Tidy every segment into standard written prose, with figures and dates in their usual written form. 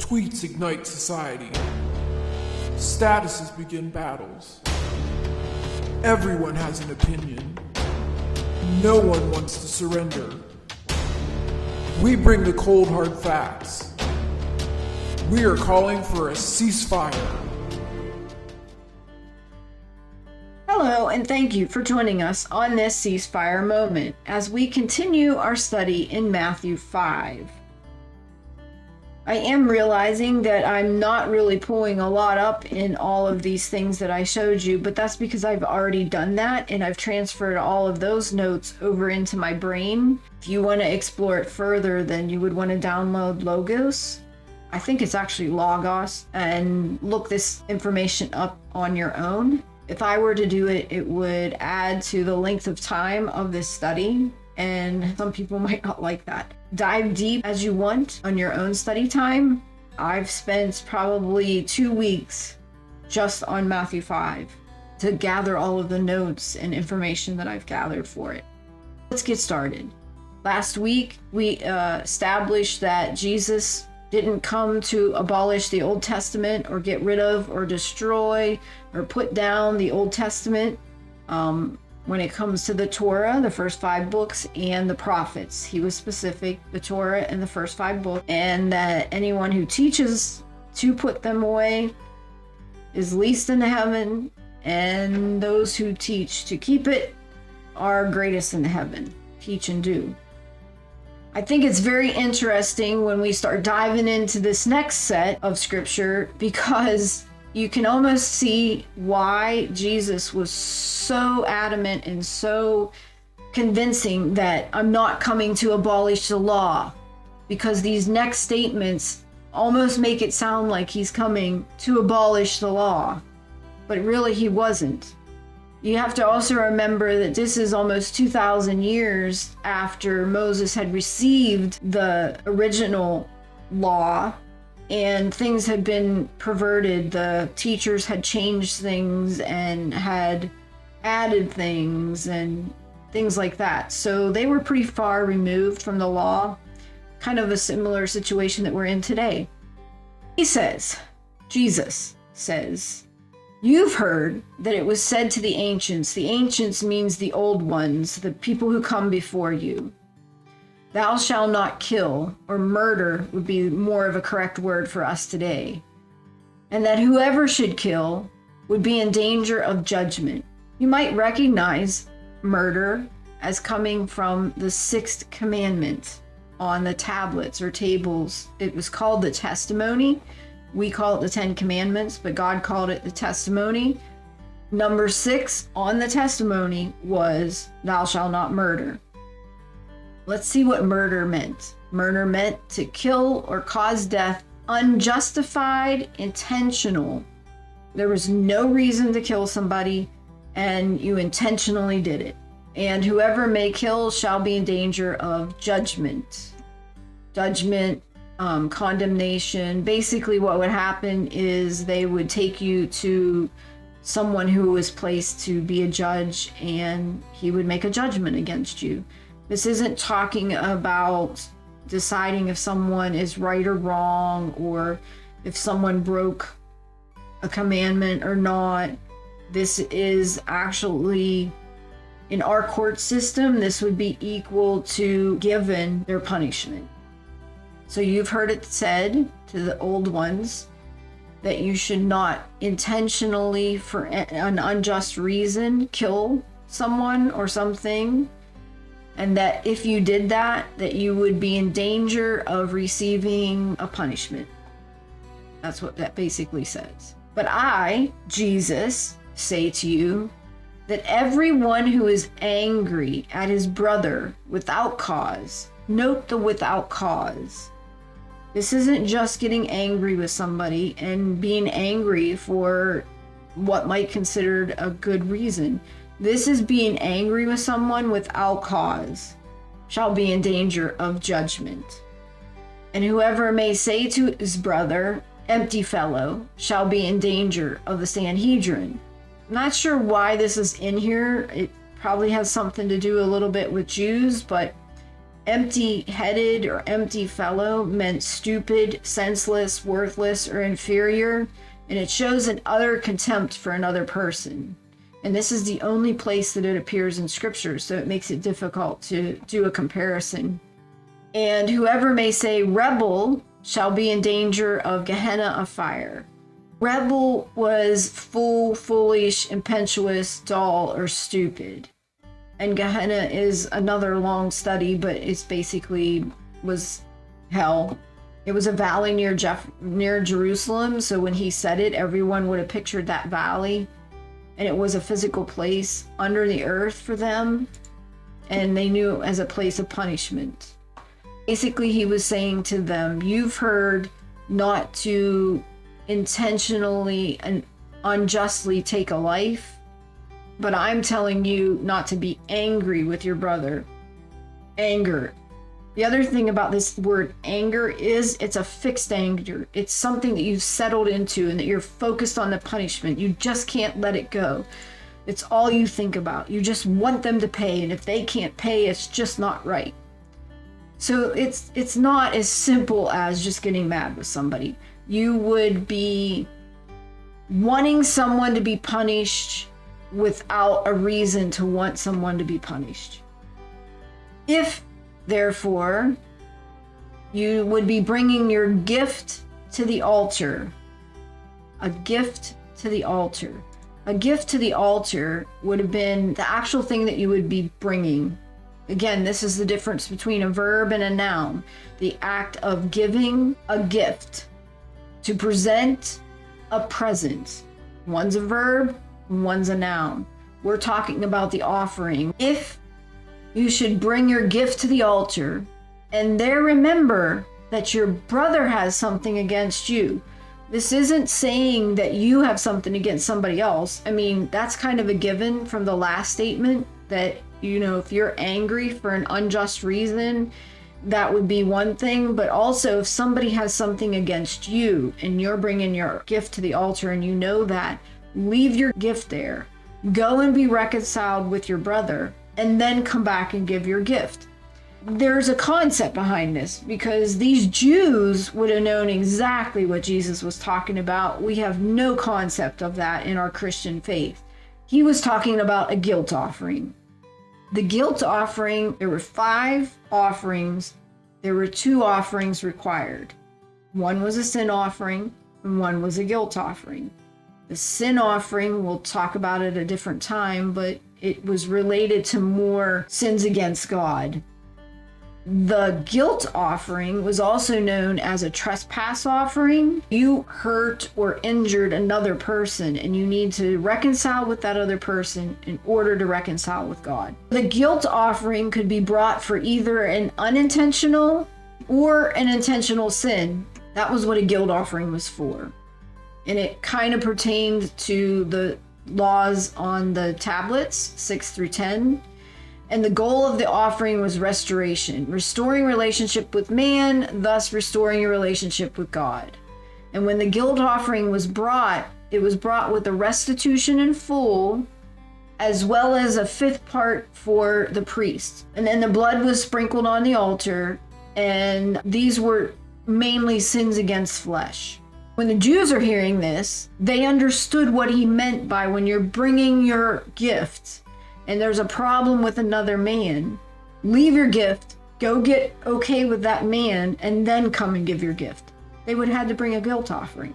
Tweets ignite society. Statuses begin battles. Everyone has an opinion. No one wants to surrender. We bring the cold hard facts. We are calling for a ceasefire. Hello, and thank you for joining us on this ceasefire moment as we continue our study in Matthew 5. I am realizing that I'm not really pulling a lot up in all of these things that I showed you, but that's because I've already done that and I've transferred all of those notes over into my brain. If you want to explore it further, then you would want to download Logos. I think it's actually Logos, and look this information up on your own. If I were to do it, it would add to the length of time of this study, and some people might not like that. Dive deep as you want on your own study time. I've spent probably 2 weeks just on Matthew 5 to gather all of the notes and information that I've gathered for it. Let's get started. Last week, we established that Jesus didn't come to abolish the Old Testament or get rid of or destroy or put down the Old Testament. When it comes to the Torah, the first 5 books, and the prophets, he was specific, the Torah and the first 5 books, and that anyone who teaches to put them away is least in heaven, and those who teach to keep it are greatest in heaven. Teach and do. I think it's very interesting when we start diving into this next set of scripture, because you can almost see why Jesus was so adamant and so convincing that I'm not coming to abolish the law, because these next statements almost make it sound like he's coming to abolish the law, but really he wasn't. You have to also remember that this is almost 2,000 years after Moses had received the original law, and things had been perverted. The teachers had changed things and had added things and things like that. So they were pretty far removed from the law, kind of a similar situation that we're in today. Jesus says, "You've heard that it was said to the ancients." The ancients means the old ones, the people who come before you. "Thou shalt not kill," or murder would be more of a correct word for us today. "And that whoever should kill would be in danger of judgment." You might recognize murder as coming from the 6th commandment on the tablets or tables. It was called the testimony. We call it the 10 Commandments, but God called it the testimony. Number 6 on the testimony was, "Thou shalt not murder." Let's see what murder meant. Murder meant to kill or cause death, unjustified, intentional. There was no reason to kill somebody, and you intentionally did it. "And whoever may kill shall be in danger of judgment." Judgment, condemnation. Basically what would happen is they would take you to someone who was placed to be a judge, and he would make a judgment against you. This isn't talking about deciding if someone is right or wrong, or if someone broke a commandment or not. This is actually, in our court system, this would be equal to given their punishment. So you've heard it said to the old ones that you should not intentionally, for an unjust reason, kill someone or something, and that if you did that, that you would be in danger of receiving a punishment. That's what that basically says. "But I, Jesus, say to you that everyone who is angry at his brother without cause," note the without cause. This isn't just getting angry with somebody and being angry for what might be considered a good reason. This is being angry with someone without cause, "shall be in danger of judgment. And whoever may say to his brother, 'Empty fellow,' shall be in danger of the Sanhedrin." I'm not sure why this is in here. It probably has something to do a little bit with Jews, but Empty-headed or empty fellow meant stupid, senseless, worthless, or inferior, and it shows an utter contempt for another person. And this is the only place that it appears in Scripture, so it makes it difficult to do a comparison. And whoever may say rebel shall be in danger of Gehenna of fire. Rebel was fool, foolish, impetuous, dull, or stupid. And Gehenna is another long study, but it's basically was hell. It was a valley near Jerusalem, so when he said it, everyone would have pictured that valley. And it was a physical place under the earth for them, and they knew it as a place of punishment. Basically, he was saying to them, you've heard not to intentionally and unjustly take a life, but I'm telling you not to be angry with your brother. Anger. The other thing about this word anger is it's a fixed anger. It's something that you've settled into and that you're focused on the punishment. You just can't let it go. It's all you think about. You just want them to pay, and if they can't pay, it's just not right. So it's not as simple as just getting mad with somebody. You would be wanting someone to be punished without a reason to want someone to be punished. If, therefore, you would be bringing your gift to the altar, a gift to the altar. A gift to the altar would have been the actual thing that you would be bringing. Again, this is the difference between a verb and a noun. The act of giving a gift, to present a present. One's a verb, one's a noun. We're talking about the offering. If you should bring your gift to the altar, and there remember that your brother has something against you. This isn't saying that you have something against somebody else. I mean, that's kind of a given from the last statement, that, you know, if you're angry for an unjust reason, that would be one thing. But also, if somebody has something against you and you're bringing your gift to the altar and you know that, leave your gift there. Go and be reconciled with your brother, and then come back and give your gift. There's a concept behind this, because these Jews would have known exactly what Jesus was talking about. We have no concept of that in our Christian faith. He was talking about a guilt offering. The guilt offering, there were 5 offerings. There were 2 offerings required. One was a sin offering, and one was a guilt offering. The sin offering, we'll talk about it at a different time, but it was related to more sins against God. The guilt offering was also known as a trespass offering. You hurt or injured another person, and you need to reconcile with that other person in order to reconcile with God. The guilt offering could be brought for either an unintentional or an intentional sin. That was what a guilt offering was for. And it kind of pertained to the laws on the tablets, 6 through 10. And the goal of the offering was restoration, restoring relationship with man, thus restoring your relationship with God. And when the guilt offering was brought, it was brought with a restitution in full, as well as a 5th part for the priest. And then the blood was sprinkled on the altar, and these were mainly sins against flesh. When the Jews are hearing this, they understood what he meant by when you're bringing your gift and there's a problem with another man, leave your gift, go get okay with that man, and then come and give your gift. They would have had to bring a guilt offering.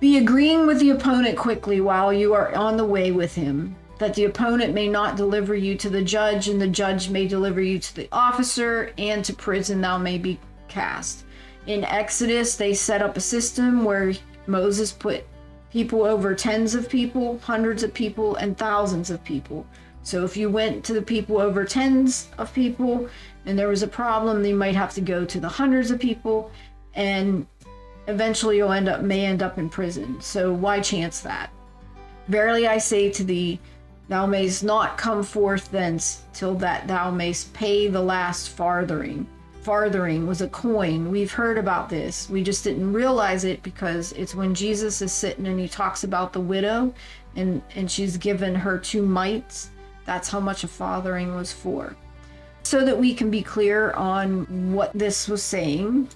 Be agreeing with the opponent quickly while you are on the way with him, that the opponent may not deliver you to the judge, and the judge may deliver you to the officer, and to prison thou may be cast. In Exodus, they set up a system where Moses put people over tens of people, hundreds of people, and thousands of people. So if you went to the people over tens of people and there was a problem, then you might have to go to the hundreds of people, and eventually you'll may end up in prison. So why chance that? Verily I say to thee, thou mayst not come forth thence till that thou mayst pay the last farthing. Farthing was a coin. We've heard about this. We just didn't realize it because it's when Jesus is sitting and he talks about the widow and she's given her 2 mites. That's how much a farthing was for. So that we can be clear on what this was saying,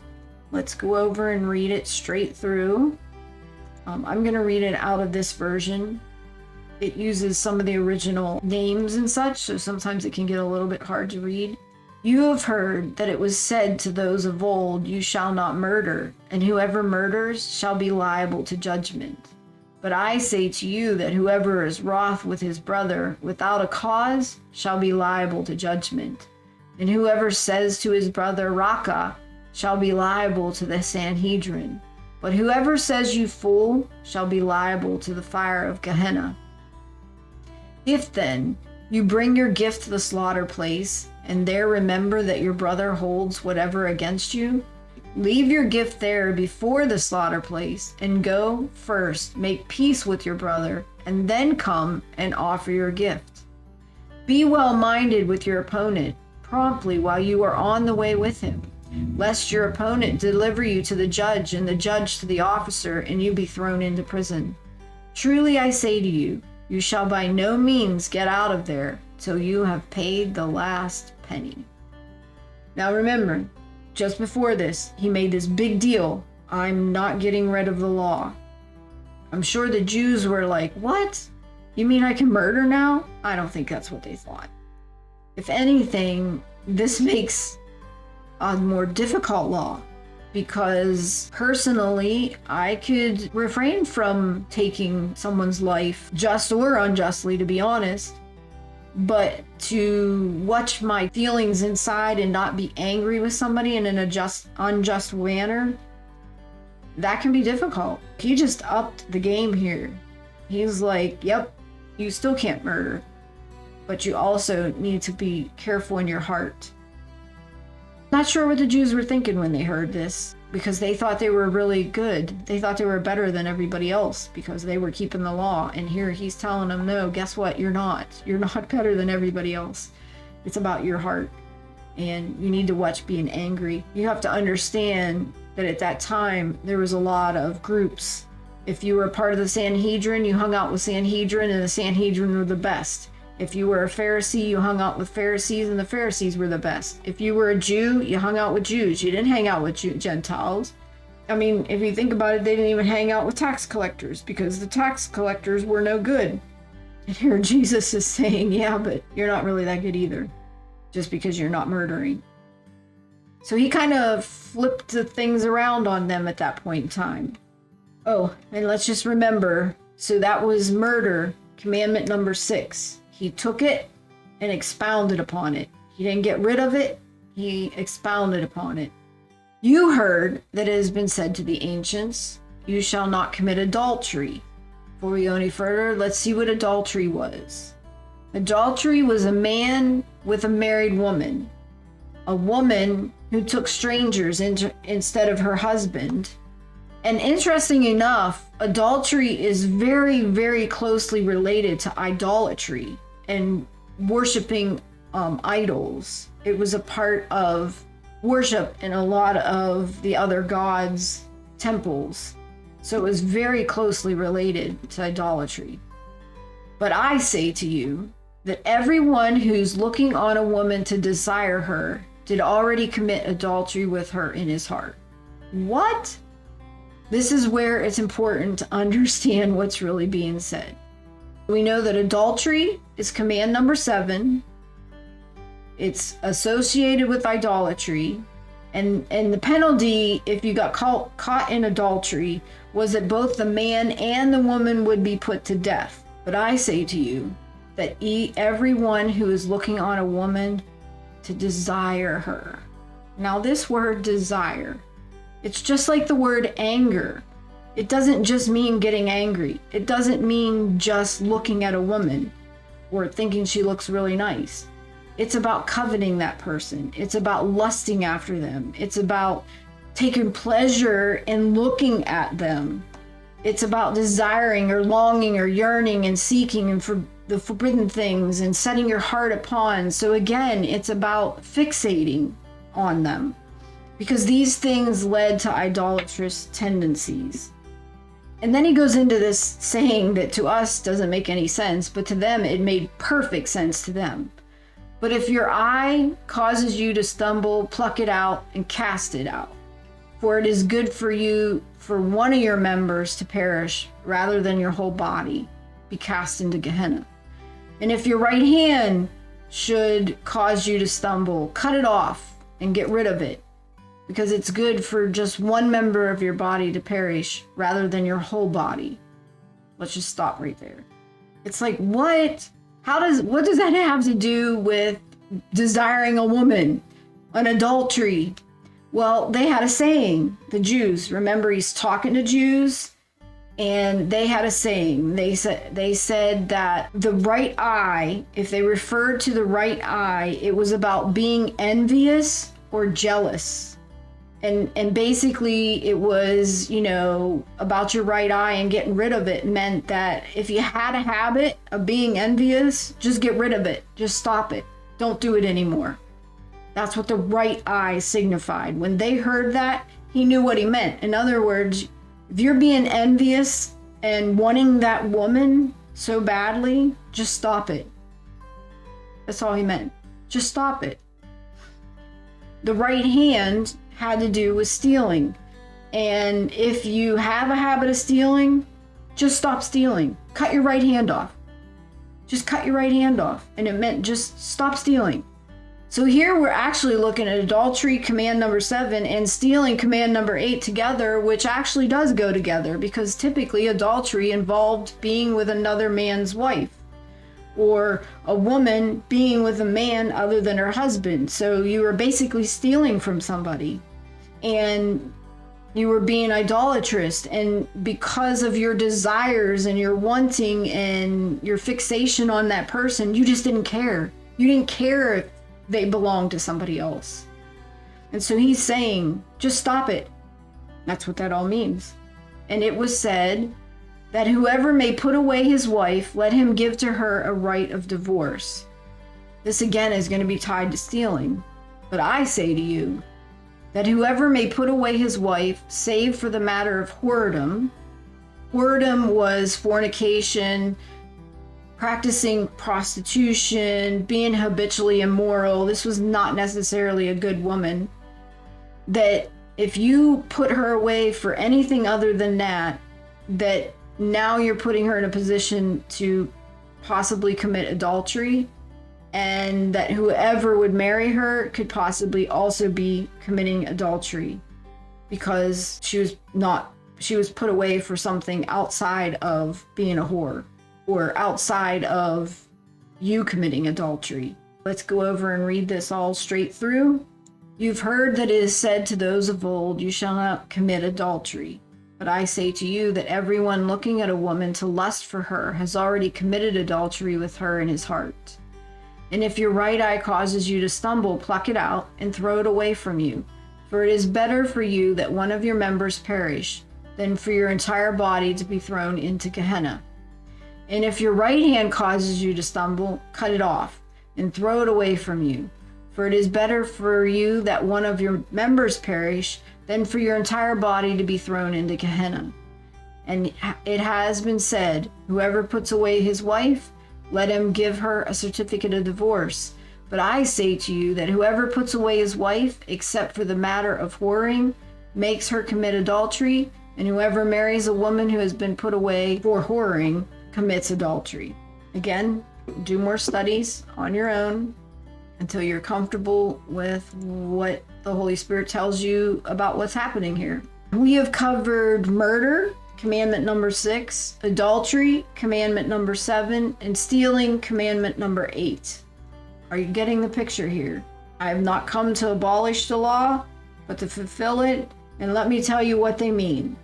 let's go over and read it straight through. I'm going to read it out of this version. It uses some of the original names and such, so sometimes it can get a little bit hard to read. You have heard that it was said to those of old, you shall not murder, and whoever murders shall be liable to judgment. But I say to you that whoever is wroth with his brother without a cause shall be liable to judgment. And whoever says to his brother, Raca, shall be liable to the Sanhedrin. But whoever says you fool shall be liable to the fire of Gehenna. If then you bring your gift to the slaughter place, and there remember that your brother holds whatever against you, leave your gift there before the slaughter place, and go first make peace with your brother, and then come and offer your gift. Be well minded with your opponent promptly while you are on the way with him, lest your opponent deliver you to the judge, and the judge to the officer, and you be thrown into prison. Truly I say to you, you shall by no means get out of there till you have paid the last penny. Now remember, just before this, he made this big deal. I'm not getting rid of the law. I'm sure the Jews were like, what? You mean I can murder now? I don't think that's what they thought. If anything, this makes a more difficult law, because personally, I could refrain from taking someone's life, just or unjustly, to be honest. But to watch my feelings inside and not be angry with somebody in an unjust manner, that can be difficult. He just upped the game here. He's like, yep, you still can't murder, but you also need to be careful in your heart. Not sure what the Jews were thinking when they heard this, because they thought they were really good. They thought they were better than everybody else because they were keeping the law. And here he's telling them, no, guess what? You're not. You're not better than everybody else. It's about your heart. And you need to watch being angry. You have to understand that at that time, there was a lot of groups. If you were a part of the Sanhedrin, you hung out with Sanhedrin, and the Sanhedrin were the best. If you were a Pharisee, you hung out with Pharisees, and the Pharisees were the best. If you were a Jew, you hung out with Jews. You didn't hang out with Gentiles. I mean, if you think about it, they didn't even hang out with tax collectors because the tax collectors were no good. And here Jesus is saying, yeah, but you're not really that good either, just because you're not murdering. So he kind of flipped the things around on them at that point in time. Oh, and let's just remember, so that was murder, commandment number 6. He took it and expounded upon it. He didn't get rid of it. He expounded upon it. You heard that it has been said to the ancients, you shall not commit adultery. Before we go any further, let's see what adultery was. Adultery was a man with a married woman. A woman who took strangers instead of her husband. And interesting enough, adultery is very, very closely related to idolatry and worshiping idols. It was a part of worship in a lot of the other gods' temples. So it was very closely related to idolatry. But I say to you that everyone who's looking on a woman to desire her did already commit adultery with her in his heart. What? This is where it's important to understand what's really being said. We know that adultery is command number 7. It's associated with idolatry. And the penalty, if you got caught in adultery, was that both the man and the woman would be put to death. But I say to you that everyone who is looking on a woman to desire her. Now this word desire, it's just like the word anger. It doesn't just mean getting angry. It doesn't mean just looking at a woman or thinking she looks really nice. It's about coveting that person. It's about lusting after them. It's about taking pleasure in looking at them. It's about desiring or longing or yearning and seeking and for the forbidden things and setting your heart upon. So again, it's about fixating on them, because these things led to idolatrous tendencies. And then he goes into this saying that to us doesn't make any sense, but to them it made perfect sense to them. But if your eye causes you to stumble, pluck it out and cast it out. For it is good for you for one of your members to perish rather than your whole body be cast into Gehenna. And if your right hand should cause you to stumble, cut it off and get rid of it, because it's good for just one member of your body to perish rather than your whole body. Let's just stop right there. It's like, what? What does that have to do with desiring a woman, an adultery? Well, they had a saying, the Jews. Remember, he's talking to Jews, and they had a saying. They said that the right eye, if they referred to the right eye, it was about being envious or jealous. And basically it was, about your right eye, and getting rid of it meant that if you had a habit of being envious, just get rid of it. Just stop it. Don't do it anymore. That's what the right eye signified. When they heard that, he knew what he meant. In other words, if you're being envious and wanting that woman so badly, just stop it. That's all he meant. Just stop it. The right hand had to do with stealing. And if you have a habit of stealing, just stop stealing. Cut your right hand off. Just cut your right hand off. And it meant just stop stealing. So here we're actually looking at adultery, command number 7, and stealing, command number 8 together, which actually does go together, because typically adultery involved being with another man's wife, or a woman being with a man other than her husband. So you were basically stealing from somebody, and you were being idolatrous, and because of your desires and your wanting and your fixation on that person, you just didn't care. You didn't care if they belonged to somebody else. And so he's saying, just stop it. That's what that all means. And it was said that whoever may put away his wife, let him give to her a right of divorce. This again is going to be tied to stealing. But I say to you that whoever may put away his wife, save for the matter of whoredom. Whoredom was fornication, practicing prostitution, being habitually immoral. This was not necessarily a good woman. That if you put her away for anything other than that, that now you're putting her in a position to possibly commit adultery, and that whoever would marry her could possibly also be committing adultery, because she was put away for something outside of being a whore, or outside of you committing adultery. Let's go over and read this all straight through. You've heard that it is said to those of old, you shall not commit adultery. But I say to you that everyone looking at a woman to lust for her has already committed adultery with her in his heart. And if your right eye causes you to stumble, pluck it out and throw it away from you. For it is better for you that one of your members perish than for your entire body to be thrown into Gehenna. And if your right hand causes you to stumble, cut it off and throw it away from you. For it is better for you that one of your members perish than for your entire body to be thrown into Gehenna. And it has been said, whoever puts away his wife, let him give her a certificate of divorce. But I say to you that whoever puts away his wife, except for the matter of whoring, makes her commit adultery, and whoever marries a woman who has been put away for whoring commits adultery. Again, do more studies on your own until you're comfortable with what the Holy Spirit tells you about what's happening here. We have covered murder, commandment number 6, adultery, commandment number 7, and stealing, commandment number 8. Are you getting the picture here? I have not come to abolish the law, but to fulfill it, and let me tell you what they mean.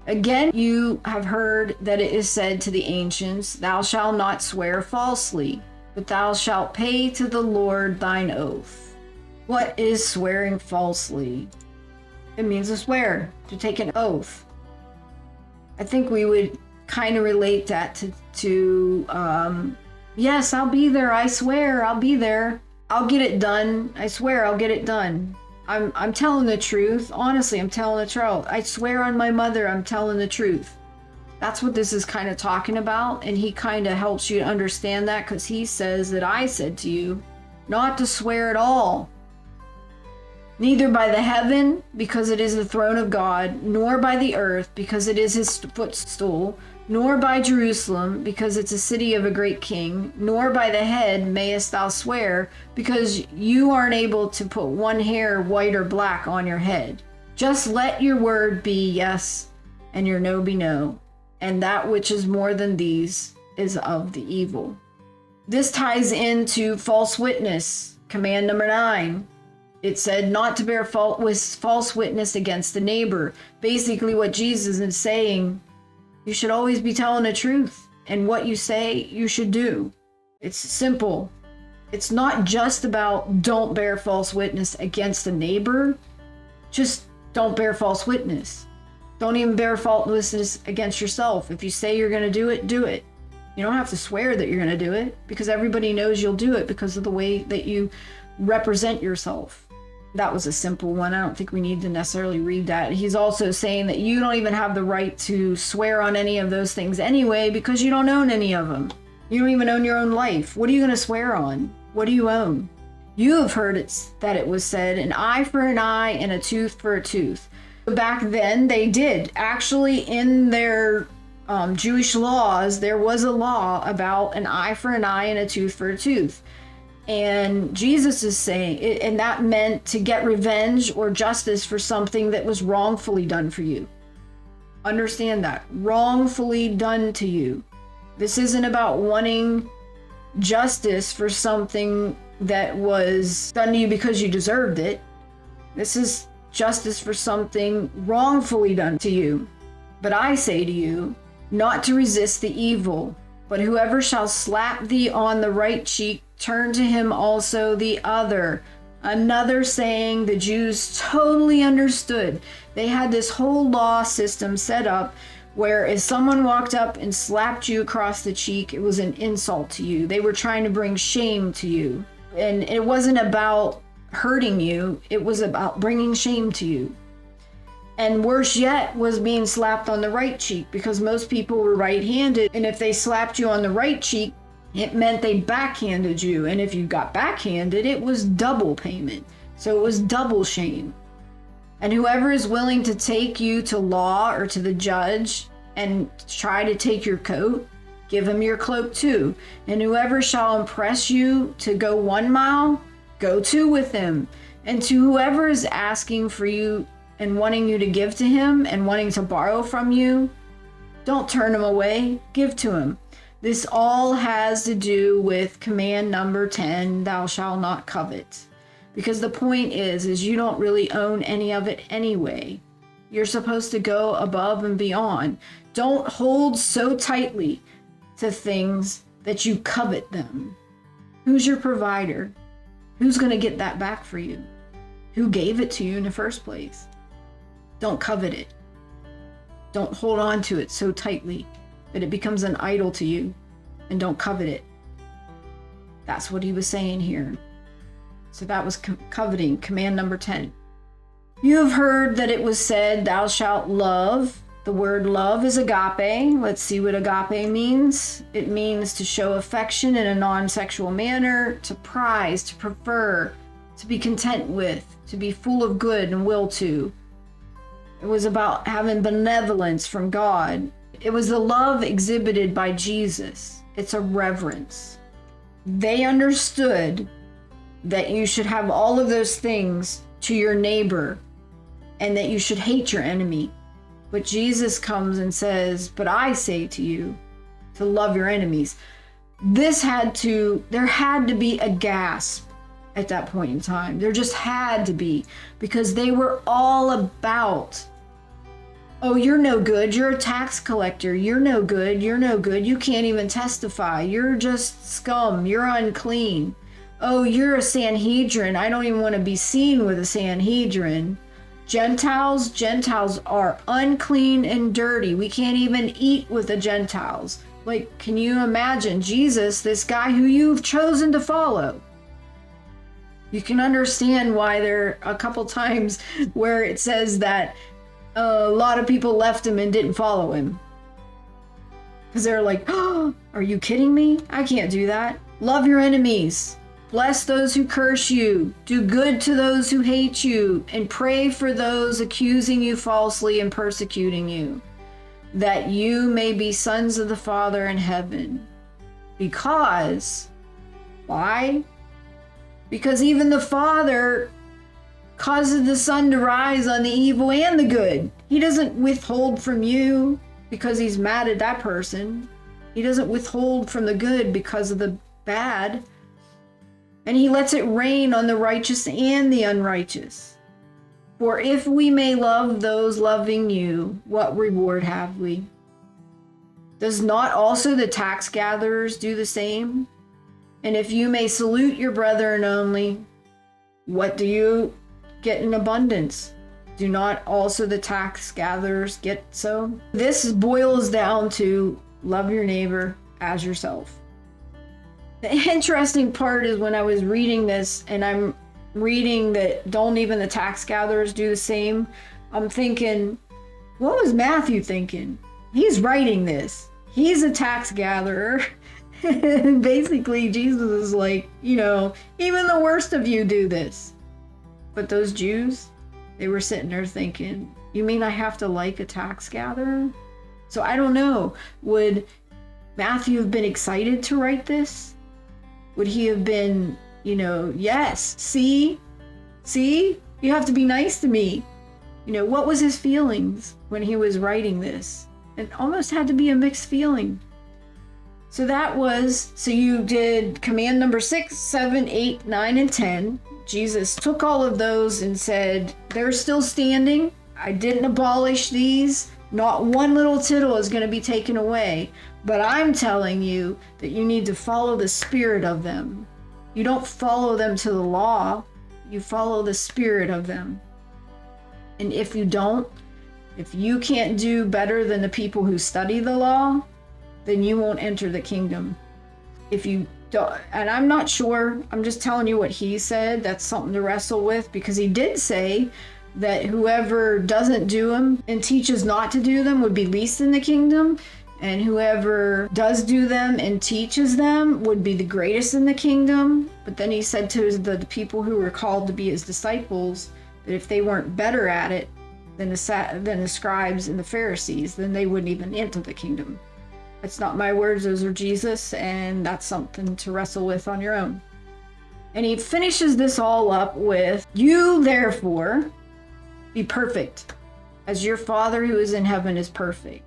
Again, you have heard that it is said to the ancients, thou shalt not swear falsely, but thou shalt pay to the Lord thine oath. What is swearing falsely? It means to swear, to take an oath. I think we would kind of relate that to yes, I'll be there, I swear, I'll be there. I'll get it done. I swear I'll get it done. I'm telling the truth. Honestly, I'm telling the truth. I swear on my mother, I'm telling the truth. That's what this is kind of talking about, and he kind of helps you to understand that, because he says that I said to you not to swear at all. Neither by the heaven, because it is the throne of God, nor by the earth, because it is his footstool, nor by Jerusalem, because it's a city of a great king, nor by the head mayest thou swear, because you aren't able to put one hair white or black on your head. Just let your word be yes, and your no be no, and that which is more than these is of the evil. This ties into false witness, command number 9. It said not to bear false witness against the neighbor. Basically what Jesus is saying, you should always be telling the truth, and what you say, you should do. It's simple. It's not just about don't bear false witness against the neighbor. Just don't bear false witness. Don't even bear false witness against yourself. If you say you're going to do it, do it. You don't have to swear that you're going to do it, because everybody knows you'll do it because of the way that you represent yourself. That was a simple one. I don't think we need to necessarily read that. He's also saying that you don't even have the right to swear on any of those things anyway, because you don't own any of them. You don't even own your own life. What are you going to swear on? What do you own? You have heard that it was said, an eye for an eye and a tooth for a tooth. Back then, they did. Actually, in their Jewish laws, there was a law about an eye for an eye and a tooth for a tooth. And Jesus is saying, and that meant to get revenge or justice for something that was wrongfully done for you. Understand that. Wrongfully done to you. This isn't about wanting justice for something that was done to you because you deserved it. This is justice for something wrongfully done to you. But I say to you, not to resist the evil, but whoever shall slap thee on the right cheek, turn to him also the other. Another saying the Jews totally understood. They had this whole law system set up where if someone walked up and slapped you across the cheek, it was an insult to you. They were trying to bring shame to you. And it wasn't about hurting you, it was about bringing shame to you. And worse yet was being slapped on the right cheek, because most people were right-handed. And if they slapped you on the right cheek, it meant they backhanded you. And if you got backhanded, it was double payment. So it was double shame. And whoever is willing to take you to law or to the judge and try to take your coat, give him your cloak too. And whoever shall impress you to go 1 mile, go 2 with him. And to whoever is asking for you and wanting you to give to him and wanting to borrow from you, don't turn him away, give to him. This all has to do with command number 10, thou shalt not covet. Because the point is you don't really own any of it anyway. You're supposed to go above and beyond. Don't hold so tightly to things that you covet them. Who's your provider? Who's going to get that back for you? Who gave it to you in the first place? Don't covet it. Don't hold on to it so tightly that it becomes an idol to you, and don't covet it. That's what he was saying here. So that was coveting, command number 10. You have heard that it was said, thou shalt love. The word love is agape. Let's see what agape means. It means to show affection in a non-sexual manner, to prize, to prefer, to be content with, to be full of good and will to. It was about having benevolence from God. It was the love exhibited by Jesus. It's a reverence. They understood that you should have all of those things to your neighbor and that you should hate your enemy. But Jesus comes and says, but I say to you to love your enemies. There had to be a gasp at that point in time. There just had to be, because they were all about, oh, you're no good. You're a tax collector. You're no good. You're no good. You can't even testify. You're just scum. You're unclean. Oh, you're a Sanhedrin. I don't even want to be seen with a Sanhedrin. Gentiles are unclean and dirty. We can't even eat with the Gentiles. Like, can you imagine Jesus, this guy who you've chosen to follow? You can understand why there are a couple times where it says that a lot of people left him and didn't follow him. Because they're like, oh, are you kidding me? I can't do that. Love your enemies. Bless those who curse you. Do good to those who hate you. And pray for those accusing you falsely and persecuting you, that you may be sons of the Father in heaven. Because, why? Because even the Father causes the sun to rise on the evil and the good. He doesn't withhold from you because he's mad at that person. He doesn't withhold from the good because of the bad. And he lets it rain on the righteous and the unrighteous. For if we may love those loving you, what reward have we? Does not also the tax gatherers do the same? And if you may salute your brethren only, what do you get in abundance? Do not also the tax gatherers get so? This boils down to love your neighbor as yourself. The interesting part is when I was reading this, and I'm reading that don't even the tax gatherers do the same, I'm thinking, what was Matthew thinking? He's writing this. He's a tax gatherer. And basically, Jesus is like, even the worst of you do this. But those Jews, they were sitting there thinking, you mean I have to like a tax gatherer? So I don't know. Would Matthew have been excited to write this? Would he have been, yes, see, you have to be nice to me. What was his feelings when he was writing this? It almost had to be a mixed feeling. So you did command number 6, 7, 8, 9, and 10. Jesus took all of those and said, they're still standing. I didn't abolish these. Not one little tittle is going to be taken away. But I'm telling you that you need to follow the spirit of them. You don't follow them to the law. You follow the spirit of them. And if you don't, if you can't do better than the people who study the law, then you won't enter the kingdom. If you don't, and I'm not sure, I'm just telling you what he said. That's something to wrestle with, because he did say that whoever doesn't do them and teaches not to do them would be least in the kingdom, and whoever does do them and teaches them would be the greatest in the kingdom. But then he said to the people who were called to be his disciples that if they weren't better at it than the scribes and the Pharisees, then they wouldn't even enter the kingdom. That's not my words, those are Jesus, and that's something to wrestle with on your own. And he finishes this all up with, you therefore be perfect, as your Father who is in heaven is perfect.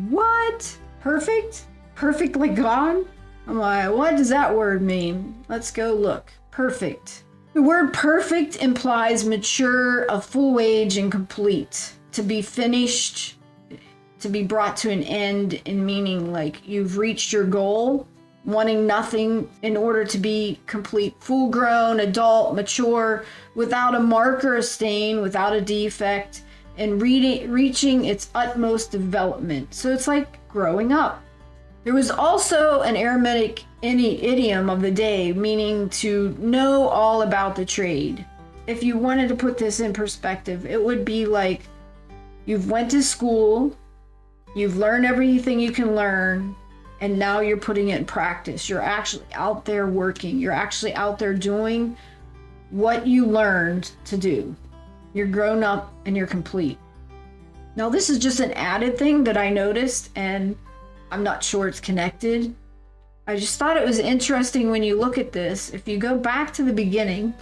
What? Perfect? Perfect like God? I'm like, what does that word mean? Let's go look. Perfect. The word perfect implies mature, of full age, and complete. To be finished, to be brought to an end, in meaning like you've reached your goal, wanting nothing in order to be complete, full grown, adult, mature, without a mark or a stain, without a defect, and reaching its utmost development. So it's like growing up. There was also an Aramaic idiom of the day, meaning to know all about the trade. If you wanted to put this in perspective, it would be like you've went to school, you've learned everything you can learn, and now you're putting it in practice. You're actually out there working. You're actually out there doing what you learned to do. You're grown up and you're complete. Now, this is just an added thing that I noticed, and I'm not sure it's connected. I just thought it was interesting when you look at this. If you go back to the beginning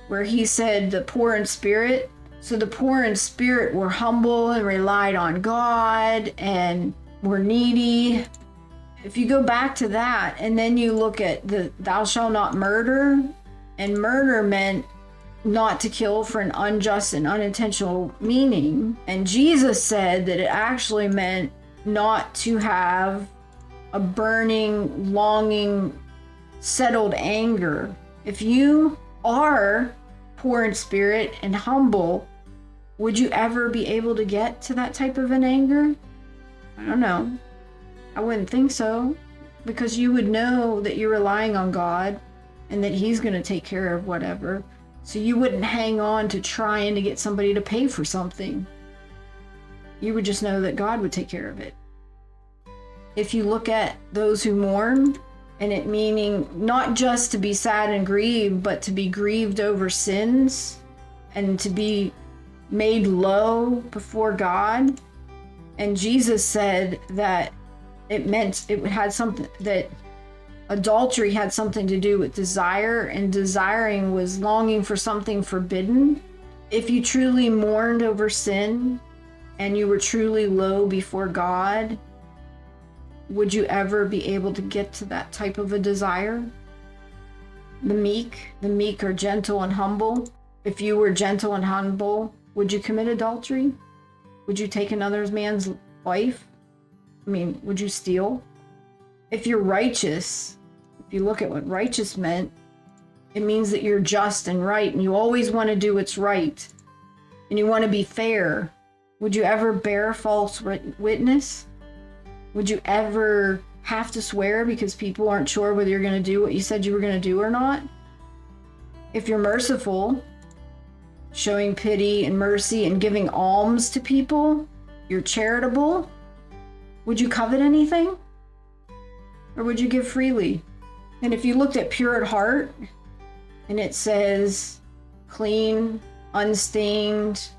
where he said the poor in spirit, so the poor in spirit were humble and relied on God and were needy. If you go back to that and then you look at the thou shalt not murder, and murder meant not to kill for an unjust and unintentional meaning. And Jesus said that it actually meant not to have a burning, longing, settled anger. If you are poor in spirit and humble, would you ever be able to get to that type of an anger? I don't know. I wouldn't think so, because you would know that you're relying on God and that he's going to take care of whatever. So you wouldn't hang on to trying to get somebody to pay for something. You would just know that God would take care of it. If you look at those who mourn, And it meaning not just to be sad and grieved, but to be grieved over sins and to be made low before God. And Jesus said that it had something, that adultery had something to do with desire, and desiring was longing for something forbidden. If you truly mourned over sin and you were truly low before God, would you ever be able to get to that type of a desire? The meek are gentle and humble. If you were gentle and humble, would you commit adultery? Would you take another man's wife? Would you steal? If you're righteous, if you look at what righteous meant, it means that you're just and right, and you always want to do what's right, and you want to be fair. Would you ever bear false witness? Would you ever have to swear because people aren't sure whether you're going to do what you said you were going to do or not? If you're merciful, showing pity and mercy and giving alms to people, you're charitable, would you covet anything? Or would you give freely? And if you looked at pure at heart, and it says clean, unstained,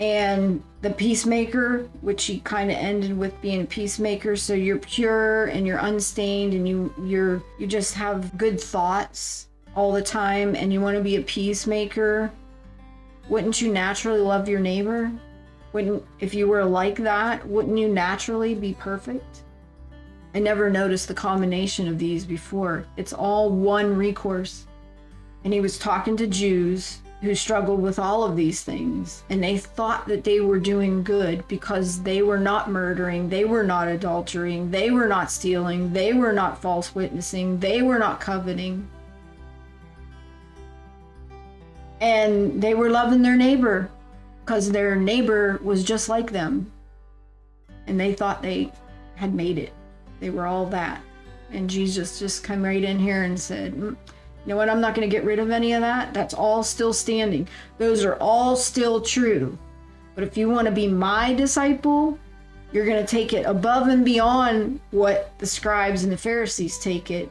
and the peacemaker, which he kind of ended with being a peacemaker, so you're pure and you're unstained and you just have good thoughts all the time and you want to be a peacemaker, wouldn't you naturally love your neighbor? If you were like that, wouldn't you naturally be perfect? I never noticed the combination of these before. It's all one recourse. And he was talking to Jews who struggled with all of these things, and they thought that they were doing good because they were not murdering, they were not adultering, they were not stealing, they were not false witnessing, they were not coveting. And they were loving their neighbor because their neighbor was just like them. And they thought they had made it. They were all that. And Jesus just came right in here and said, you know what, I'm not going to get rid of any of that. That's all still standing. Those are all still true. But if you want to be my disciple, you're going to take it above and beyond what the scribes and the Pharisees take it.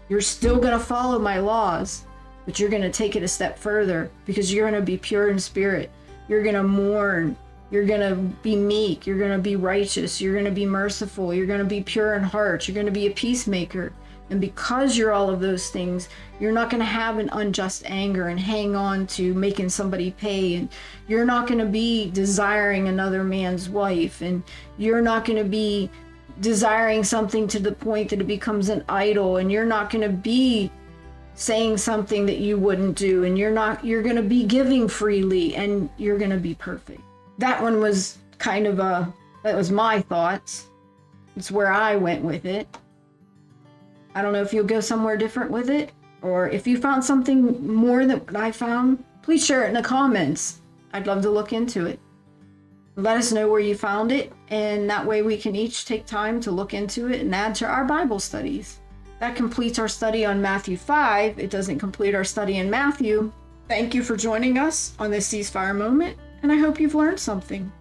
You're still going to follow my laws, but you're going to take it a step further because you're going to be pure in spirit. You're going to mourn. You're going to be meek. You're going to be righteous. You're going to be merciful. You're going to be pure in heart. You're going to be a peacemaker. And because you're all of those things, you're not going to have an unjust anger and hang on to making somebody pay. And you're not going to be desiring another man's wife. And you're not going to be desiring something to the point that it becomes an idol. And you're not going to be saying something that you wouldn't do. And you're going to be giving freely, and you're going to be perfect. That one was that was my thoughts. It's where I went with it. I don't know if you'll go somewhere different with it, or if you found something more than what I found, please share it in the comments. I'd love to look into it. Let us know where you found it, and that way we can each take time to look into it and add to our Bible studies. That completes our study on Matthew 5. It doesn't complete our study in Matthew. Thank you for joining us on this ceasefire moment, and I hope you've learned something.